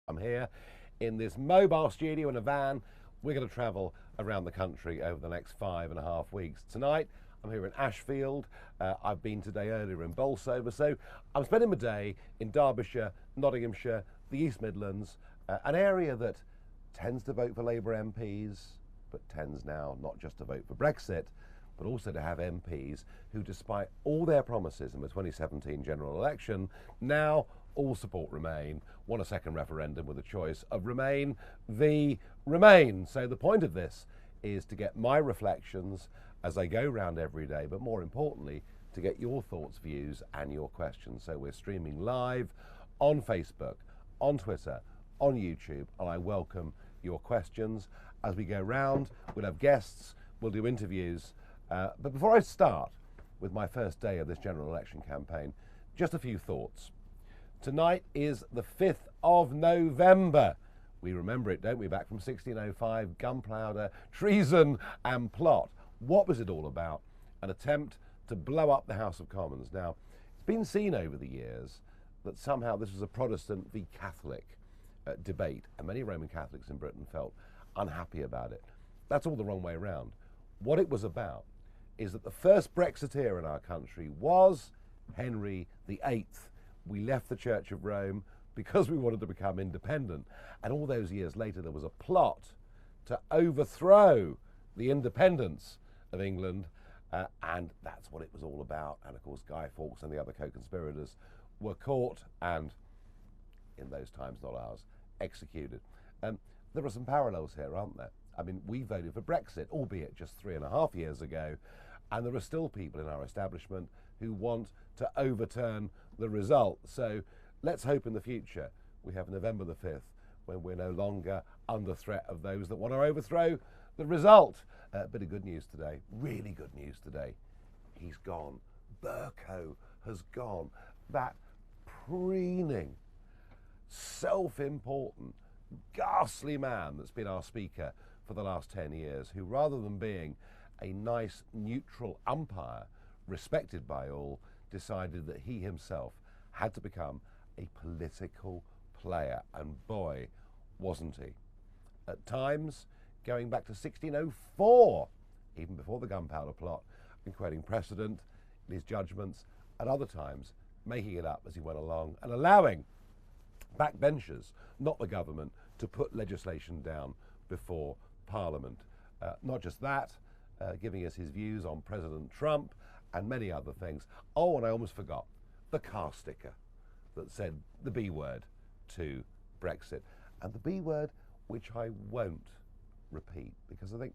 I'm here in this mobile studio in a van. We're going to travel around the country over the next 5.5 weeks. Tonight, I'm here in Ashfield. I've been today earlier in Bolsover. So I'm spending my day in Derbyshire, Nottinghamshire, the East Midlands, an area that tends to vote for Labour MPs, but tends now not just to vote for Brexit, but also to have MPs who, despite all their promises in the 2017 general election, now all support Remain, want a second referendum with a choice of Remain v Remain. So the point of this is to get my reflections as I go round every day, but more importantly, to get your thoughts, views and your questions. So we're streaming live on Facebook, on Twitter, on YouTube, and I welcome your questions. As we go round, we'll have guests, we'll do interviews. But before I start with my first day of this general election campaign, just a few thoughts. Tonight is the 5th of November. We remember it, don't we, back from 1605, Gunpowder, treason and plot. What was it all about? An attempt to blow up the House of Commons. Now, it's been seen over the years that somehow this was a Protestant v Catholic debate, and many Roman Catholics in Britain felt unhappy about it. That's all the wrong way around. What it was about is that the first Brexiteer in our country was Henry VIII. We left the Church of Rome because we wanted to become independent. And all those years later, there was a plot to overthrow the independence of England. And that's what it was all about. And of course, Guy Fawkes and the other co-conspirators were caught and, in those times, not ours, executed. There are some parallels here, aren't there? I mean, we voted for Brexit, albeit just 3.5 years ago, and there are still people in our establishment who want to overturn the result. So let's hope in the future we have November the 5th when we're no longer under threat of those that want to overthrow the result. A bit of good news today, really good news today. He's gone. Bercow has gone. That preening, self-important, ghastly man that's been our speaker for the last 10 years, who rather than being a nice neutral umpire respected by all, decided that he himself had to become a political player, and boy wasn't he. At times going back to 1604, even before the Gunpowder plot, and creating precedent in his judgments, at other times making it up as he went along and allowing backbenchers, not the government, to put legislation down before Parliament. Not just that, giving us his views on President Trump and many other things. Oh, and I almost forgot, the car sticker that said the B word to Brexit. And the B word, which I won't repeat, because I think,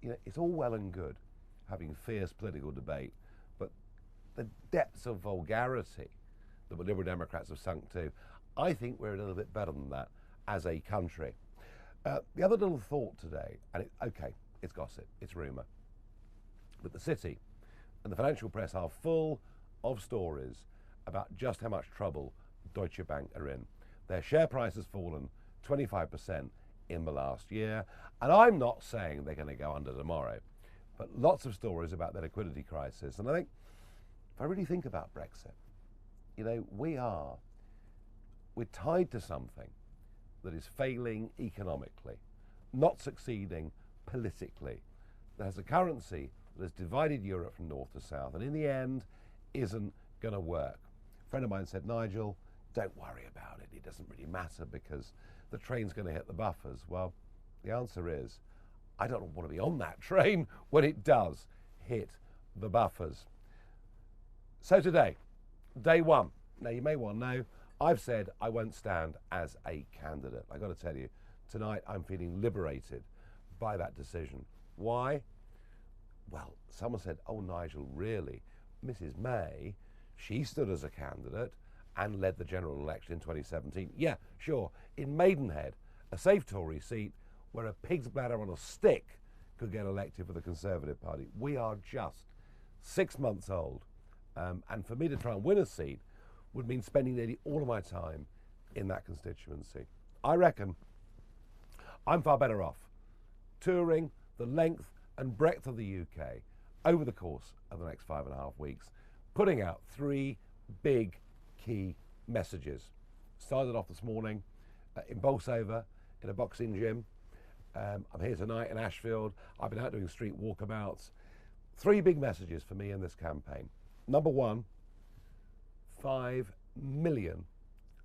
it's all well and good having fierce political debate, but the depths of vulgarity that the Liberal Democrats have sunk to, I think we're a little bit better than that as a country. The other little thought today, and it's gossip, it's rumour, but the city and the financial press are full of stories about just how much trouble Deutsche Bank are in. Their share price has fallen 25% in the last year, and I'm not saying they're going to go under tomorrow, but lots of stories about their liquidity crisis. And I think, if I really think about Brexit, we're tied to something that is failing economically, not succeeding politically, that has a currency that has divided Europe from north to south, and in the end isn't going to work. A friend of mine said, Nigel, don't worry about it. It doesn't really matter because the train's going to hit the buffers. Well, the answer is, I don't want to be on that train when it does hit the buffers. So today, day one. Now, you may well know, I've said I won't stand as a candidate. I've got to tell you, tonight I'm feeling liberated by that decision. Why? Well, someone said, oh, Nigel, really? Mrs. May, she stood as a candidate and led the general election in 2017. Yeah, sure, in Maidenhead, a safe Tory seat where a pig's bladder on a stick could get elected for the Conservative Party. We are just 6 months old. And for me to try and win a seat would mean spending nearly all of my time in that constituency. I reckon I'm far better off touring the length and breadth of the UK over the course of the next 5.5 weeks, putting out 3 big key messages. Started off this morning in Bolsover, in a boxing gym. I'm here tonight in Ashfield. I've been out doing street walkabouts. 3 big messages for me in this campaign. Number 1, 5 million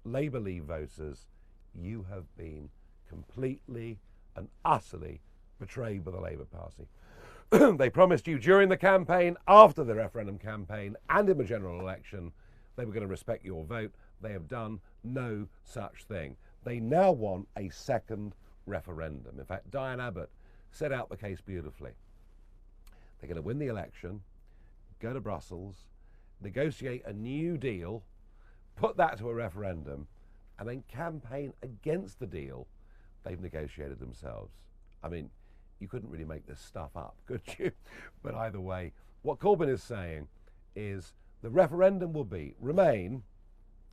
Labour Leave voters, you have been completely and utterly betrayed by the Labour Party. They promised you during the campaign, after the referendum campaign, and in the general election, they were going to respect your vote. They have done no such thing. They now want a second referendum. In fact, Diane Abbott set out the case beautifully. They're going to win the election, go to Brussels, negotiate a new deal, put that to a referendum, and then campaign against the deal they've negotiated themselves. I mean, you couldn't really make this stuff up, could you? But either way, what Corbyn is saying is the referendum will be Remain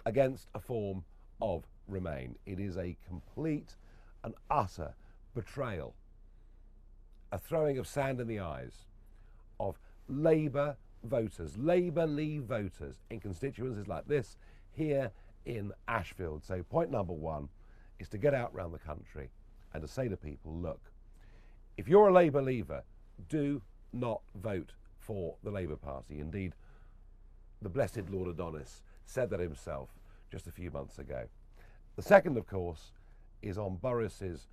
against a form of Remain. It is a complete and utter betrayal, a throwing of sand in the eyes of Labour voters, Labour Leave voters in constituencies like this here in Ashfield. So point number 1 is to get out around the country and to say to people, look, if you're a Labour Leaver, do not vote for the Labour Party. Indeed, the blessed Lord Adonis said that himself just a few months ago. The second, of course, is on Boris's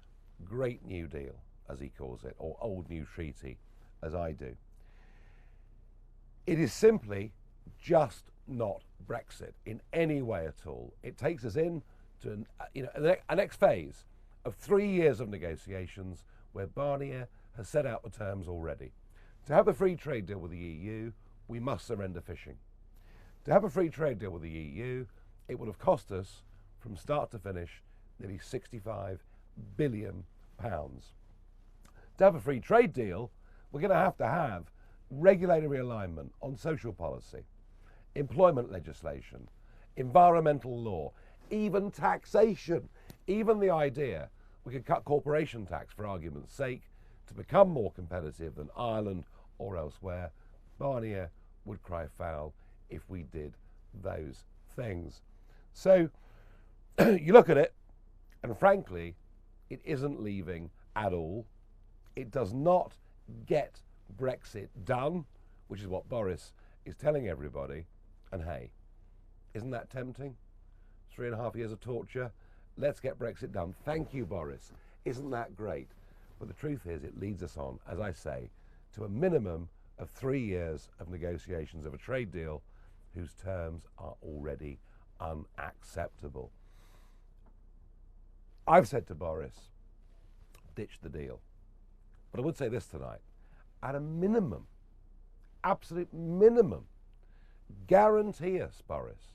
Great New Deal, as he calls it, or Old New Treaty, as I do. It is simply just not Brexit in any way at all. It takes us in to a next phase of 3 years of negotiations where Barnier has set out the terms already. To have a free trade deal with the EU, we must surrender fishing. To have a free trade deal with the EU, it would have cost us, from start to finish, nearly £65 billion. To have a free trade deal, we're going to have regulatory alignment on social policy, employment legislation, environmental law, even taxation, even the idea we could cut corporation tax, for argument's sake, to become more competitive than Ireland or elsewhere. Barnier would cry foul if we did those things. So you look at it, and frankly, it isn't leaving at all. It does not get Brexit done, which is what Boris is telling everybody. And hey, isn't that tempting? 3.5 years of torture. Let's get Brexit done. Thank you, Boris. Isn't that great? But the truth is, it leads us on, as I say, to a minimum of 3 years of negotiations of a trade deal whose terms are already unacceptable. I've said to Boris, ditch the deal. But I would say this tonight, at a minimum, absolute minimum, guarantee us, Boris,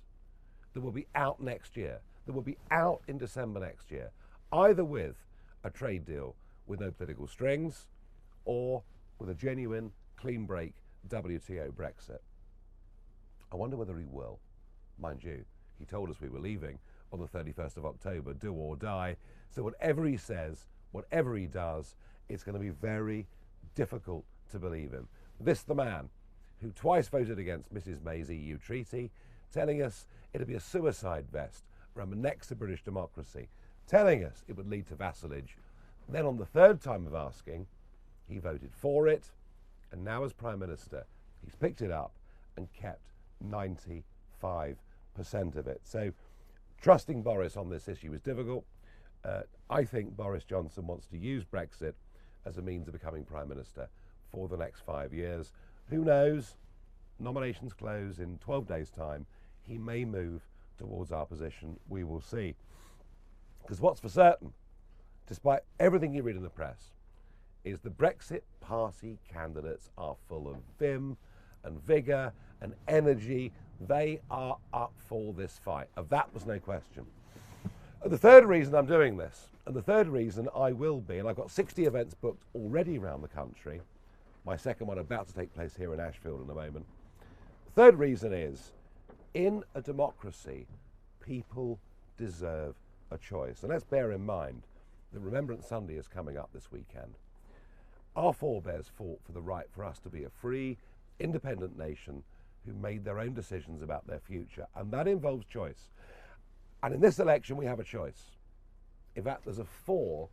that we'll be out next year, that we'll be out in December next year, either with a trade deal with no political strings or with a genuine, clean break WTO Brexit. I wonder whether he will. Mind you, he told us we were leaving on the 31st of October, do or die. So whatever he says, whatever he does, it's going to be very difficult to believe him. This the man who twice voted against Mrs May's EU treaty, telling us it'd be a suicide vest around the necks of British democracy, telling us it would lead to vassalage. Then on the third time of asking, he voted for it, and now as Prime Minister, he's picked it up and kept 95% of it. So trusting Boris on this issue is difficult. I think Boris Johnson wants to use Brexit as a means of becoming Prime Minister for the next 5 years. Who knows? Nominations close in 12 days' time. He may move towards our position. We will see. Because what's for certain, despite everything you read in the press, is the Brexit Party candidates are full of vim and vigour and energy. They are up for this fight. Of that was no question. The third reason I'm doing this, and the third reason I will be, and I've got 60 events booked already around the country, my second one about to take place here in Ashfield in a moment. The third reason is, in a democracy, people deserve a choice. And let's bear in mind that Remembrance Sunday is coming up this weekend. Our forebears fought for the right for us to be a free, independent nation who made their own decisions about their future, and that involves choice. And in this election we have a choice. In fact, there's 4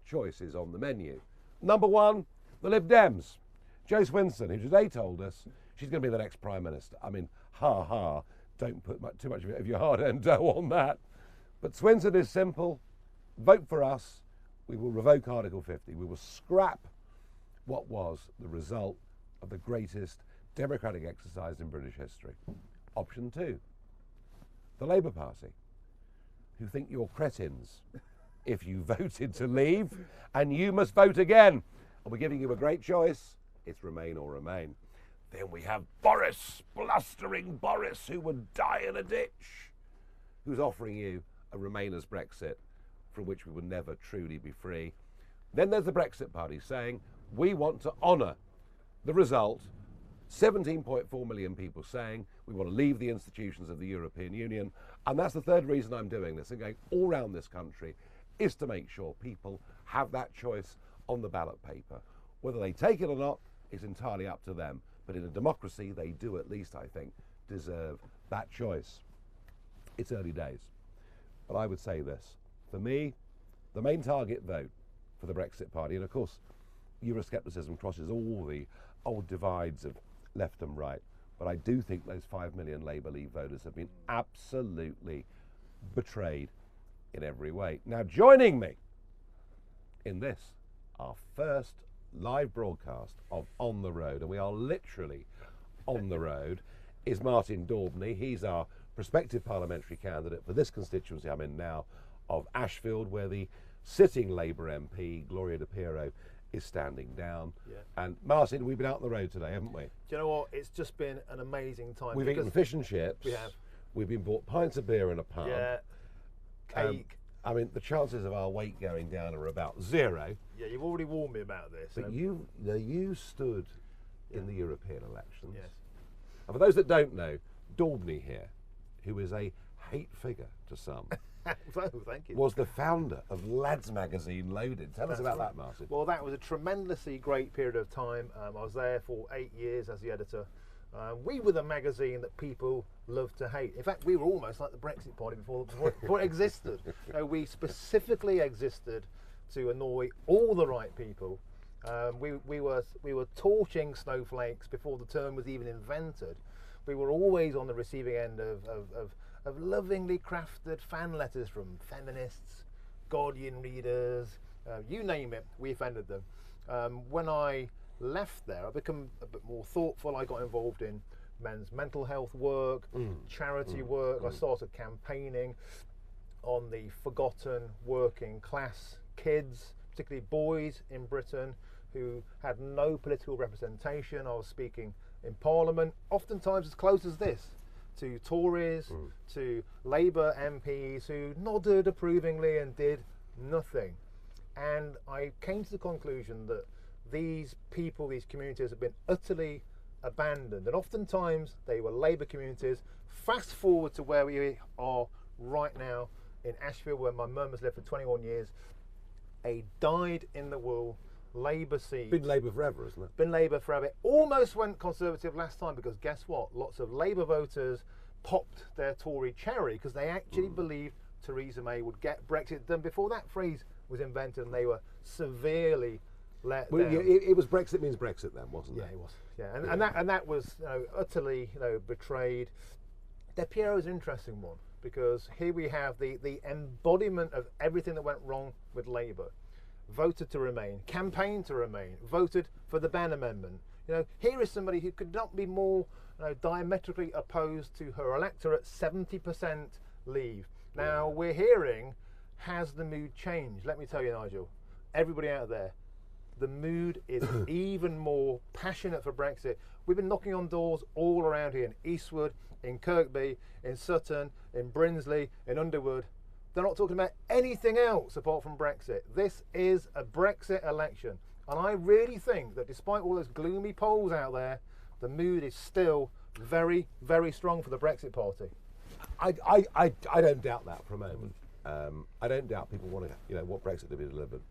choices on the menu. Number 1, the Lib Dems. Jo Swinson, who today told us she's going to be the next Prime Minister. I mean, ha ha, don't put too much of your hard-earned dough on that. But Swinson is simple. Vote for us. We will revoke Article 50. We will scrap what was the result of the greatest democratic exercise in British history. Option 2, the Labour Party, who think you're cretins if you voted to leave, and you must vote again. And we're giving you a great choice. It's Remain or Remain. Then we have Boris, blustering Boris, who would die in a ditch, who's offering you a Remainers Brexit from which we will never truly be free. Then there's the Brexit Party saying, we want to honour the result. 17.4 million people saying we want to leave the institutions of the European Union. And that's the third reason I'm doing this and going all around this country, is to make sure people have that choice on the ballot paper. Whether they take it or not is entirely up to them. But in a democracy, they do at least, I think, deserve that choice. It's early days. But I would say this. For me, the main target vote for the Brexit Party, and of course, Euroscepticism crosses all the old divides of left and right, but I do think those 5 million Labour Leave voters have been absolutely betrayed in every way. Now, joining me in this, our first live broadcast of On the Road, and we are literally on the road, is Martin Daubney. He's our prospective parliamentary candidate for this constituency I'm in now of Ashfield, where the sitting Labour MP, Gloria De Piero, is standing down. Yeah. And Martin, we've been out on the road today, haven't we? Do you know what? It's just been an amazing time. We've eaten fish and chips. We have. We've been bought pints of beer in a pub. Yeah. Cake. I mean, the chances of our weight going down are about 0. Yeah, you've already warned me about this. But you stood in the European elections. Yes. And for those that don't know, Daubney here, who is a hate figure to some, Oh, thank you. was the founder of Lads magazine Loaded. Tell us about that, Martin. Well, that was a tremendously great period of time. I was there for 8 years as the editor. We were the magazine that people loved to hate. In fact, we were almost like the Brexit Party before it existed. We specifically existed to annoy all the right people. We were torching snowflakes before the term was even invented. We were always on the receiving end of lovingly crafted fan letters from feminists, Guardian readers, you name it, we offended them. When I left there, I became a bit more thoughtful. I got involved in men's mental health work, charity work. I started campaigning on the forgotten working class kids, particularly boys in Britain who had no political representation. I was speaking in Parliament, oftentimes as close as this, to Tories, to Labour MPs who nodded approvingly and did nothing. And I came to the conclusion that these people, these communities have been utterly abandoned. And oftentimes they were Labour communities. Fast forward to where we are right now in Ashfield, where my mum has lived for 21 years, a dyed-in-the-wool Labour seat. Been Labour forever, isn't it? Been Labour forever. Almost went Conservative last time because guess what? Lots of Labour voters popped their Tory cherry because they actually believed Theresa May would get Brexit done before that phrase was invented, and they were severely let down. It was Brexit means Brexit then, wasn't it? Yeah, it was. Yeah, and that was utterly betrayed. De Piero is an interesting one because here we have the embodiment of everything that went wrong with Labour. Voted to remain, campaigned to remain, voted for the Ban Amendment. Here is somebody who could not be more diametrically opposed to her electorate. 70% leave. Now we're hearing, has the mood changed? Let me tell you, Nigel, everybody out there, the mood is even more passionate for Brexit. We've been knocking on doors all around here in Eastwood, in Kirkby, in Sutton, in Brinsley, in Underwood. They're not talking about anything else apart from Brexit. This is a Brexit election. And I really think that despite all those gloomy polls out there, the mood is still very, very strong for the Brexit Party. I don't doubt that for a moment. I don't doubt people want Brexit to be delivered.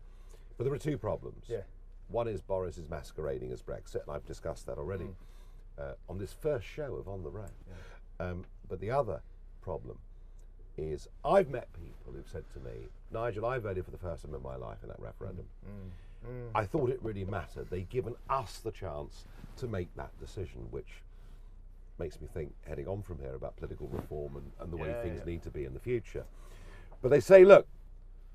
But there are two problems. Yeah. One is Boris is masquerading as Brexit, and I've discussed that already on this first show of On the Road. Yeah. But the other problem is I've met people who've said to me, Nigel, I voted for the first time in my life in that referendum. I thought it really mattered. They'd given us the chance to make that decision, which makes me think, heading on from here, about political reform and the way things need to be in the future. But they say, look,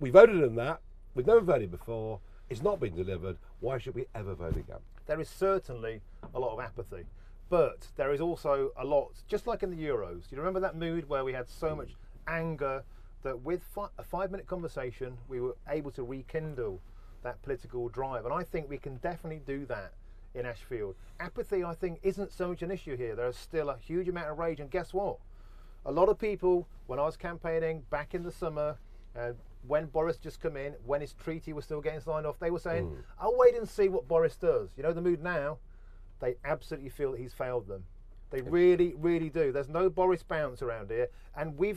we voted in that, we've never voted before, it's not been delivered, why should we ever vote again? There is certainly a lot of apathy, but there is also a lot, just like in the Euros. You remember that mood where we had so much anger that with a 5-minute conversation, we were able to rekindle that political drive. And I think we can definitely do that in Ashfield. Apathy, I think, isn't so much an issue here. There is still a huge amount of rage, and guess what? A lot of people, when I was campaigning back in the summer, when Boris just come in, when his treaty was still getting signed off, they were saying, I'll wait and see what Boris does. You know the mood now? They absolutely feel that he's failed them. They really, really do. There's no Boris bounce around here. And we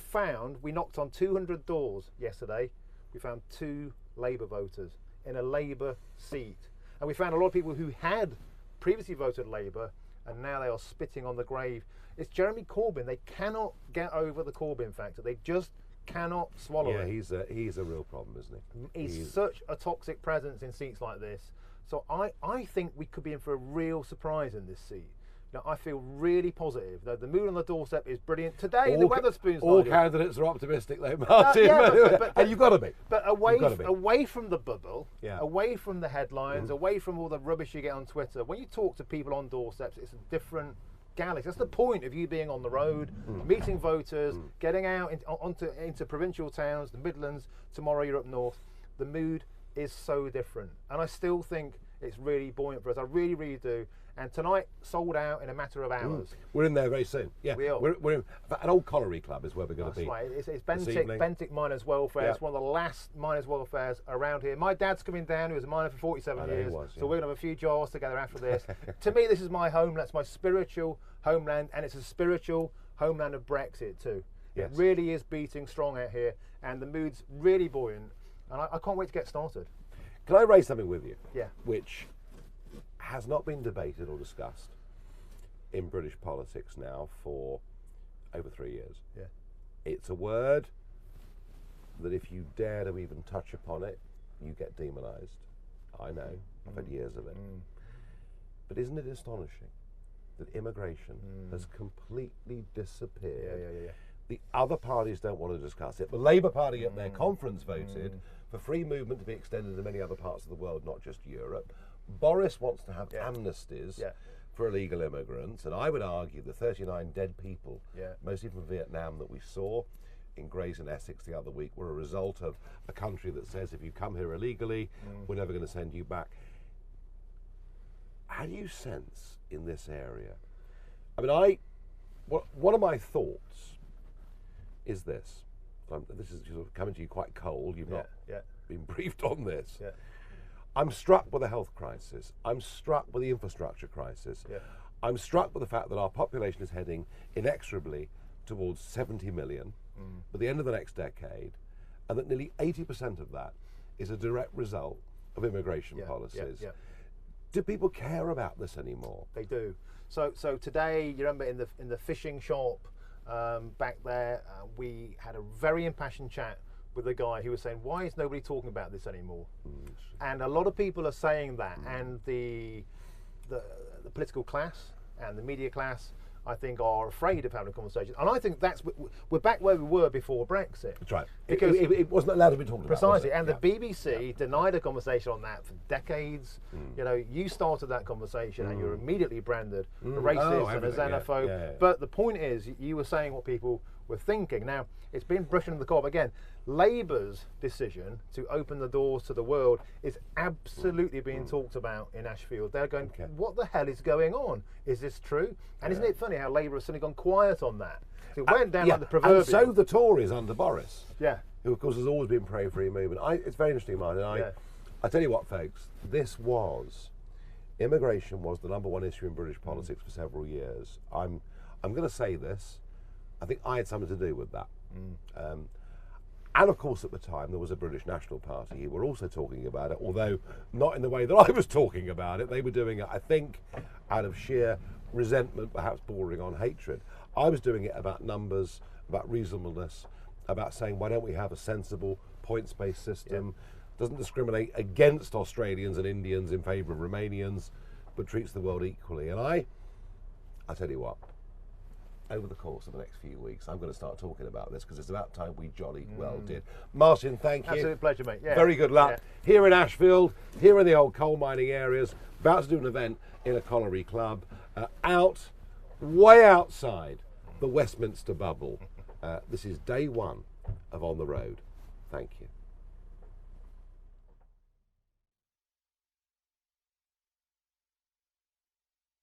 knocked on 200 doors yesterday. We found 2 Labour voters in a Labour seat. And we found a lot of people who had previously voted Labour, and now they are spitting on the grave. It's Jeremy Corbyn. They cannot get over the Corbyn factor. They just cannot swallow it. Yeah, he's a real problem, isn't he? He's such a toxic presence in seats like this. So I think we could be in for a real surprise in this seat. Now, I feel really positive. The mood on the doorstep is brilliant. Today, the Wetherspoons... All candidates are optimistic, though, Martin. And you've got to be. But away from the bubble, yeah, away from the headlines, away from all the rubbish you get on Twitter, when you talk to people on doorsteps, it's a different galaxy. That's the point of you being on the road, meeting voters, getting out into provincial towns, the Midlands. Tomorrow you're up north. The mood is so different. And I still think it's really buoyant for us. I really, really do. And tonight, sold out in a matter of hours. We're in there very soon. Yeah, we are. We're in an old colliery club is where we're going to be. Right. It's Bentic Miners Welfare. Yeah. It's one of the last miners' welfares around here. My dad's coming down, who was a miner for 47 years. So we're going to have a few jars together after this. To me, this is my homeland. It's my spiritual homeland, and it's a spiritual homeland of Brexit too. Yes. It really is beating strong out here, and the mood's really buoyant. And I can't wait to get started. Can I raise something with you? Yeah. Which has not been debated or discussed in British politics now for over 3 years. Yeah. It's a word that if you dare to even touch upon it, you get demonised. I know, I've had years of it. But isn't it astonishing that immigration has completely disappeared? Yeah. The other parties don't want to discuss it. The Labour Party at their conference voted for free movement to be extended to many other parts of the world, not just Europe. Boris wants to have amnesties for illegal immigrants, and I would argue the 39 dead people, mostly from Vietnam, that we saw in Grays and Essex the other week were a result of a country that says if you come here illegally, we're never going to send you back. How do you sense in this area? I mean, one of my thoughts is this. This is sort of coming to you quite cold. You've not been briefed on this. Yeah. I'm struck with the health crisis. I'm struck with the infrastructure crisis. Yeah. I'm struck with the fact that our population is heading inexorably towards 70 million by the end of the next decade, and that nearly 80% of that is a direct result of immigration policies. Do people care about this anymore? They do. So today, you remember in the fishing shop back there, we had a very impassioned chat with a guy who was saying, why is nobody talking about this anymore? And a lot of people are saying that, and the political class and the media class, I think, are afraid of having a conversation. And I think we're back where we were before Brexit. That's right. Because it wasn't allowed to be talked about. Precisely. And the BBC denied a conversation on that for decades. You know, you started that conversation and you were immediately branded a racist and a xenophobe. But the point is, you were saying what people were thinking. Now, it's been brushing under the carpet again. Labour's decision to open the doors to the world is absolutely being talked about in Ashfield. They're going, what the hell is going on? Is this true? And isn't it funny how Labour has suddenly gone quiet on that? So it went down like the proverbial. And so the Tories under Boris, who of course has always been pro-free movement. It's very interesting, Martin. I tell you what, folks, immigration was the #1 issue in British politics for several years. I'm going to say this. I think I had something to do with that. And of course, at the time, there was a British National Party who were also talking about it, although not in the way that I was talking about it. They were doing it, I think, out of sheer resentment, perhaps bordering on hatred. I was doing it about numbers, about reasonableness, about saying, why don't we have a sensible points-based system, doesn't discriminate against Australians and Indians in favour of Romanians, but treats the world equally. And I tell you what, over the course of the next few weeks, I'm going to start talking about this, because it's about time we jolly well did. Martin, thank you. Absolute pleasure, mate. Yeah. Very good luck. Here in Ashfield, here in the old coal mining areas, about to do an event in a colliery club, way outside the Westminster bubble. This is day one of On the Road. Thank you.